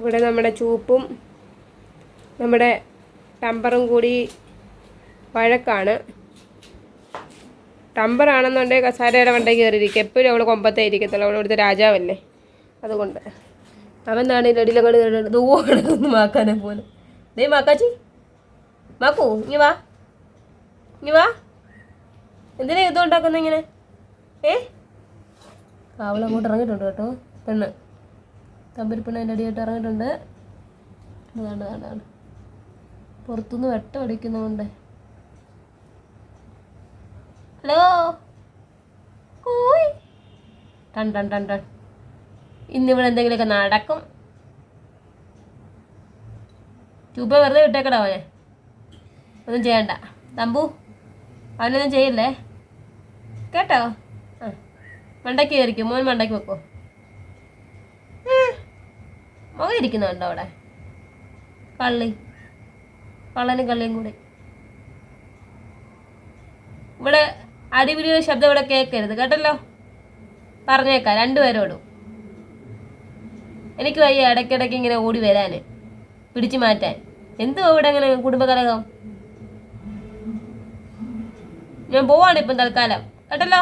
ഇവിടെ നമ്മുടെ ചൂപ്പും നമ്മുടെ ടമ്പറും കൂടി വഴക്കാണ്. ടമ്പറാണെന്നുണ്ടെങ്കിൽ കസാരയുടെ വണ്ടേ കയറിയിരിക്കും. എപ്പോഴും അവൾ കൊമ്പത്തേ ഇരിക്കത്തുള്ളൂ. അവൾ ഇവിടുത്തെ രാജാവല്ലേ. അതുകൊണ്ട് അവനാണ് ഇടയിലങ്ങോട്ട് കയറിയിട്ട് ദൂന്ന് മാക്കാനെ പോലെ. ദേ മാക്കാച്ചി, മാക്കൂ ഇങ്ങ് വാ, ഇങ്ങ് വാ. എന്തിനാ യുദ്ധം ഉണ്ടാക്കുന്നത് ഇങ്ങനെ? അവളങ്ങോട്ട് ഇറങ്ങിയിട്ടുണ്ട് കേട്ടോ. പെണ്ണ് തമ്പരിപ്പെണ്ണ് എൻ്റെ അടിയായിട്ട് ഇറങ്ങിയിട്ടുണ്ട്. അതാണ് പുറത്തുനിന്ന് വെട്ടം അടിക്കുന്നതുകൊണ്ട്. ഹലോ ടൺ ടൺ ടൺ ടൺ. ഇന്നിവിടെ എന്തെങ്കിലുമൊക്കെ നടക്കും. ചൂപ്പ വെറുതെ വിട്ടേക്കടാ അവനെ. ഒന്നും ചെയ്യണ്ട തമ്പു, അവനൊന്നും ചെയ്യില്ലേ കേട്ടോ. മണ്ടയ്ക്ക് കയറിക്കും. മോൻ മണ്ടയ്ക്ക് വെക്കോ. മുഖം ഇരിക്കുന്നുണ്ടോ അവിടെ? കള്ളനും കള്ളിയും കൂടി. ഇവിടെ അടിപിടിയുടെ ശബ്ദം ഇവിടെ കേൾക്കരുത് കേട്ടല്ലോ. പറഞ്ഞേക്കാം രണ്ടുപേരോടും. എനിക്ക് വയ്യ ഇടയ്ക്കിടയ്ക്ക് ഇങ്ങനെ ഓടി വരാൻ, പിടിച്ചു മാറ്റാൻ. എന്തുവാ ഇവിടെ അങ്ങനെ കുടുംബകലകം? ഞാൻ പോവാണ് ഇപ്പം തൽക്കാലം കേട്ടല്ലോ.